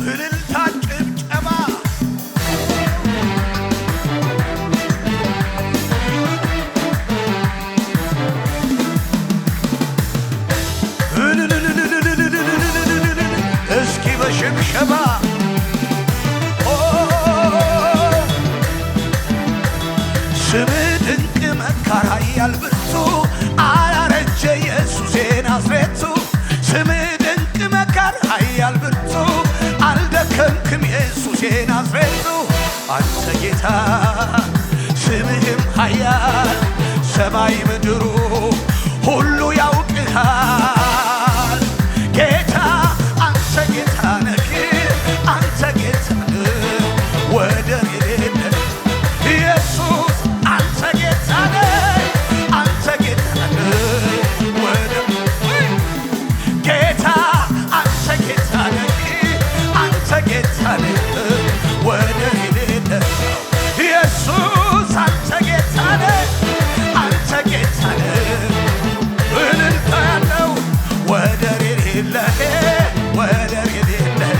እልልታ ጭብጨባ እስኪ በሽብሸባ ስምህ ድንቅ መካር ኃያል ብርቱ አላረጀ ኢየሱስ ናዝሬቱ ስምህ ድንቅ መካር ኃያል ብርቱ አልደከምክም ኢየሱስ ናዝሬቱ አንተ ጌታ ስምህም ኃያል ሰማይ ምድሩ ሁሉ ያውቅሃል ጌታ አንተ ጌታ ነህ አንተ ጌታ ነህ ወደር የሌለህ ኢየሱስ አንተ ጌታ ነህ አንተ ጌታ ነህ ወደር ጌታ አንተ ጌታ ነህ አንተ ጌታ ነህ ወደር የሌለህ ኢየሱስ አንተ ጌታ ነህ አንተ ጌታ ነህ እልልታ ያለው ወደር የሌለህ ወደር የሌለህ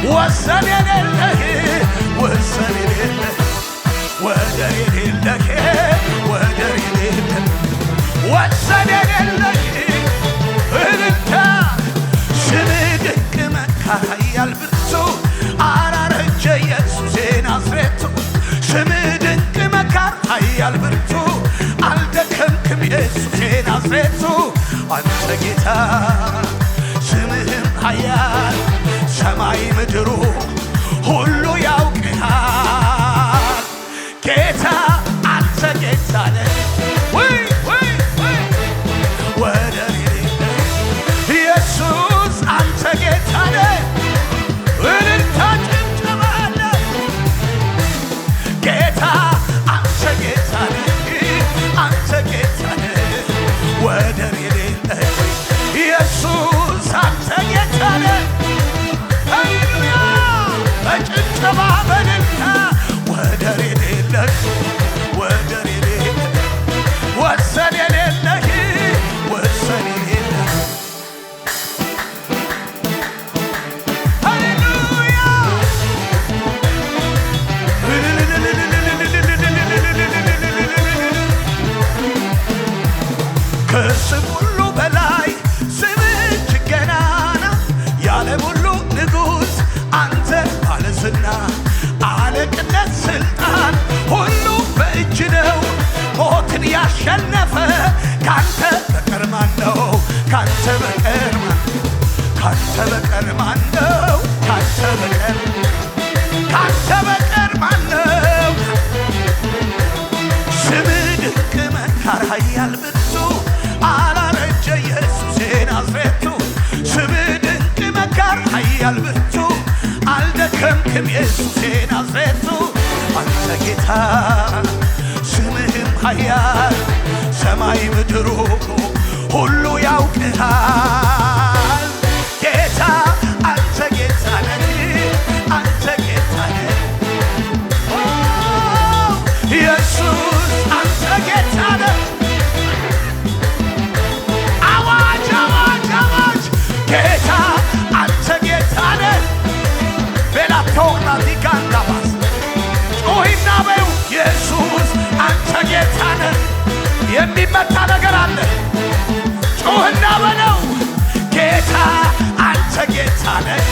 ወሰን የሌለህ ወሰን የሌለህ ወደር የሌለህ ወደር የሌለህ ወሰን የሌለህ እልልታ ስምህ ድንቅ መካር ኃያል ብርቱ አላረጀ ኢየሱስ ናዝሬቱ ስምህ ድንቅ መካር ኃያል ብርቱ አልደከምክም ኢየሱስ ናዝሬቱ አንተ ጌታ ስምህም ኃያል ሰማይ ምድሩ ሁሉ ያውቅሃል ጌታ አንተ ጌታ ነህ ወደር የሌለህ ኢየሱስ አንተ ጌታ ነህ እልልታ ጭብጨባ አለ ጌታ አንተ ጌታ ነህ አንተ ጌታ ነህ ወደር የሌለህ ኢየሱስ አንተ ጌታ ነህ ሃሌሉያ በጭብጨባ በእልልታ ወደር የሌለህ ወደር የሌለህ ወሰን የሌለህ ወሰን የሌለህ ሃሌሉያ ከስም ሁሉ በላይ ስምህ እጅግ ገናና የዓለም ሁሉ ንጉሥ አንተ ባለዝና አለቅነት ስልጣን ሁሉ በእጅ ነው ሞትን ያሸነፈ ካንተ በቀር ማን ነው ካንተ በቀር ማን ካንተ በቀር ማን ነው ካንተ በቀር ካንተ በቀር ማን ነው ስምህ ድንቅ መካር ኃያል ብርቱ አላረጀ ኢየሱስ ናዝሬቱ ስምህ ድንቅ መካር ኃያል ብርቱ አልደከምክም ኢየሱስ ናዝሬቱ አንተ ጌታ ስምህም ኃያል ሰማይ ምድሩ ሁሉ ያውቅሃል ጌታ አንተ ጌታ ነህ አንተ ጌታ ነህ ኢየሱስ አንተ ጌታ ነህ አዋጅ አዋጅ አዋጅ ጌታ አንተ ጌታ ነህ ቤላቶና ዲጋንዳባስ ጮሂና በዩ ኢየሱስ አንተ ጌታ ነህ የሚመታ ነገር አለ ጮህና በለው ጌታ አንተ ጌታ ነህ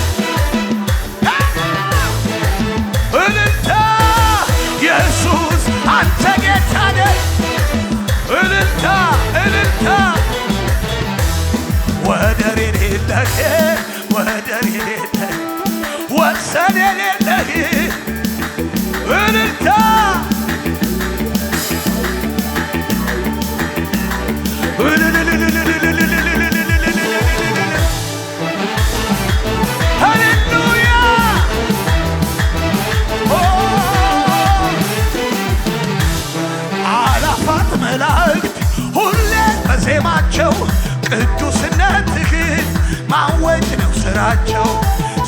እልልታ ኢየሱስ አንተ ጌታ ነህ እልልታ እልልታ ወደር የሌለህ ወደር የሌለህ ወሰን የሌለህ እልልታ ሃሌሉያ አላፋት መላእክት ሁሌ በዜማቸው ቅዱስነትህን ማወጅ ነው ስራቸው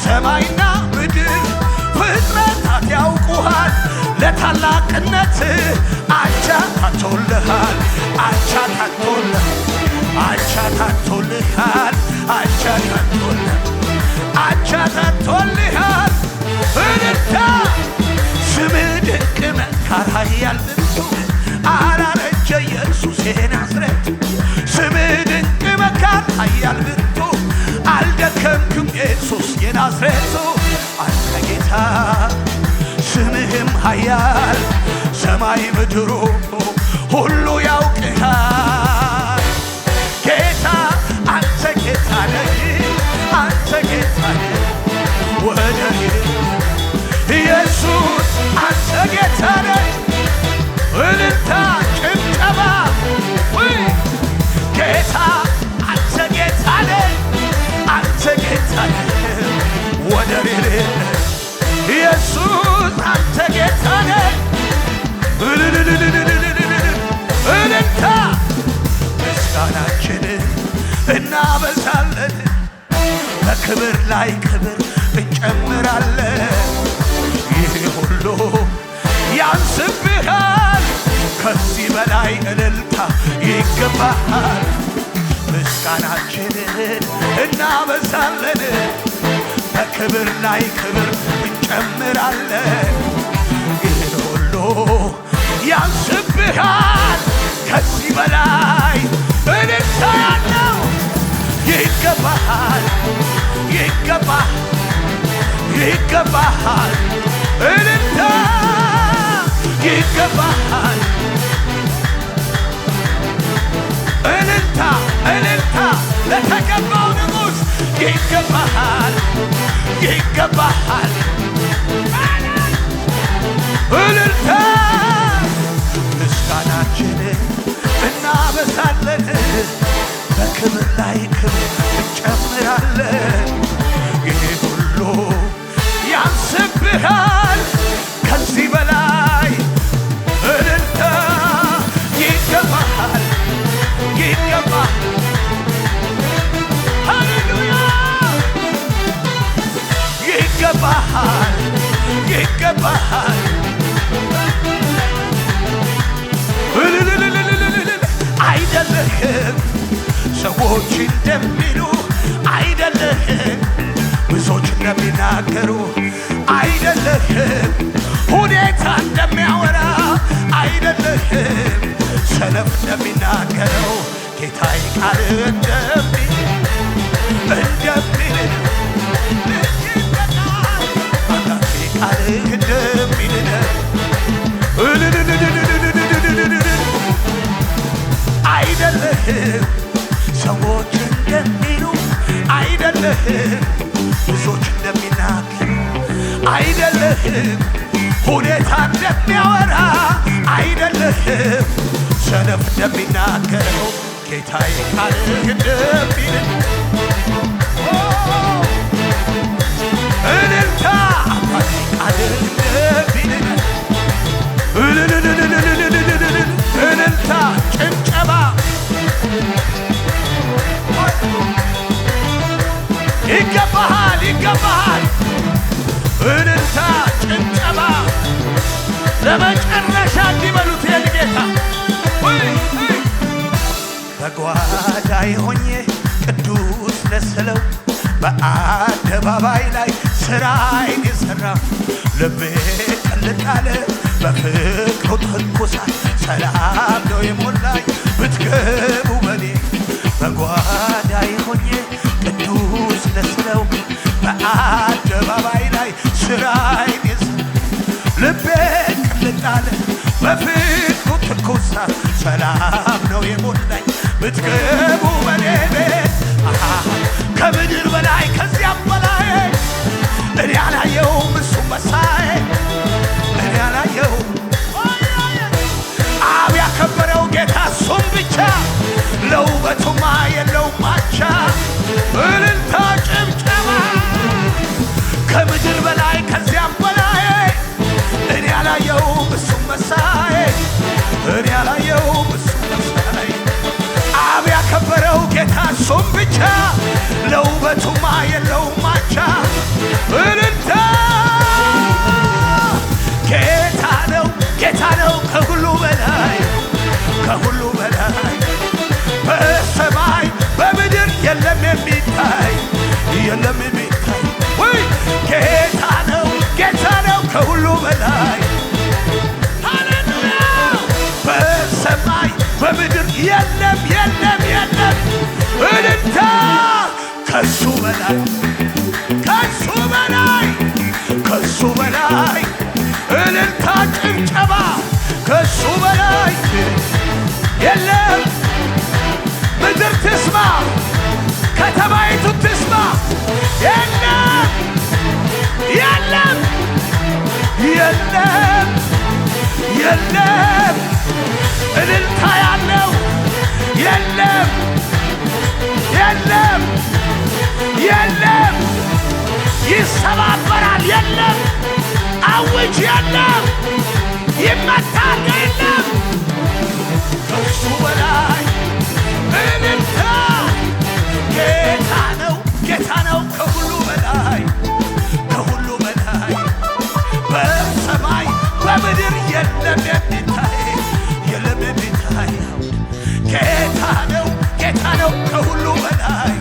ሰማይና ምድር ፍጥረታት ያውቁሃል ለታላቅነት አቻ ታቶልሃል አቻ ታቶልሃል አቻ ታቶልሃል አቻ ታቶልሃል አቻ ታቶልሃል ኃያል ብርቱ አልደከምክም ኢየሱስ የናዝሬቱ አንተ ጌታ ስምህም ኃያል ሰማይ ምድሩ ሁሉ ያውቅሃል ጌታ አንተ ጌታ ነህ አንተ ጌታ ነህ ወደህ ኢየሱስ አንተ ጌታ ነህ እልልታ ጭብጨባ ጌታ አንተ ጌታ ነህ አንተ ጌታ ነህ ወደህ ኢየሱስ አንተ ጌታ ነህ እልልታ ምስጋናችንን እናበዛለን በክብር ላይ ክብር እንጨምራለን ይህ ሁሉ ያንስብሃል ከዚህ በላይ እልልታ ይገባሃል ምስጋናችንን እናበዛለን በክብር ላይ ክብር እንጨምራለን ይህ ሁሉ ያንስብሃል ከዚህ በላይ እልልታ ያለው ይገባሃል ይገባሃል እልልታ ይገባሃል እልልታ እልልታ ለተገባው ንጉሥ ይገባሃል እልልታ ምስጋናችንን እናበዛለን በክብር ላይ ክብር እንጨምራለን ይህ ሁሉ ያንስብሃል ከዚህ በላይ እልልታ ይገባሃል ሃሌሉያ ይገባሃል አይደለህም ሰዎች እንደሚሉ አይደለህም ብዙዎች እንደሚናገሩ አይደለህም ሁኔታ እንደሚያወራ አይደለህም ሰነፍ እንደሚናገረው ጌታዬ ቃል እንደሚል አምላኬ ቃል እንደሚል አይደለህም ሰዎች እንደሚሉ አይደለህም ብዙዎች እንደሚናገሩ አይደለህም ሁኔታ እንደሚያወራ አይደለህም ሰነፍ እንደሚናገረው ጌታዬ ቃልህ እንደሚል እልልታ አባቴ ቃልህ እንደሚል እልልታ ጭብጨባ ይገባሃል እልልታ ጭብጨባ ለመጨረሻ እንዲበሉት የጌታ በጓዳዬ ሆኜ ቅዱስ ለስለው በአደባባይ ላይ ስራዬን የሠራ ልቤ ቅልጥ አለ በፍቅሩ ትኩሳት ሰላም ነው የሞላኝ ብትገቡ በኔ በጓዳዬ ሆኜ ቅዱስ ለስለው በአደባባይ ላይ ስራዬን የሠራ ልቤ ቅልጥ አለ በፍቅሩ ትኩሳት ሰላም ነው የሞላኝ ብትገቡ በኔ ቤት ከምድር በላይ ከዚያም በላይ እኔ አላየሁም እሱም መሳይ እኔ አላየሁም አብ ያከበረው ጌታ እሱም ብቻ ለውበቱማ የለውም ማቻ እልልታ ጭብጨባ ከምድር በላይ ከዚያም በላይ እኔ አላየሁም እሱም መሳይ እኔ አላየሁም እሱም መሳይ አብ ያከበረው ጌታ እሱም ብቻ ለውበቱማ የለውም ማቻ እልልታ ጌታ ነው ከሁሉ በላይ በሰማይ በምድር የለም የሚታይ ወይ ጌታ ነው ከሁሉ በላይ ሃሌሉያ በሰማይ በምድር የለም እልልታ በላይ ከሱ በላይ ከሱ በላይ እልልታ ጭብጨባ ከሱ በላይ የለም። ምድር ትስማ ከተማይቱ ትስማ የለም የለም የለም የለም እልልታ ያለው የለም የለም የለም ይሰባበራል የለም አውጅ የለም ይመታል የለም ከሱ በላይ እልልታ ጌታ ነው ጌታ ነው ከሁሉ በላይ ከሁሉ በላይ በሰማይ በምድር የለም የሚታይ የለም የሚታይ ጌታ ነው ጌታ ነው ከሁሉ በላይ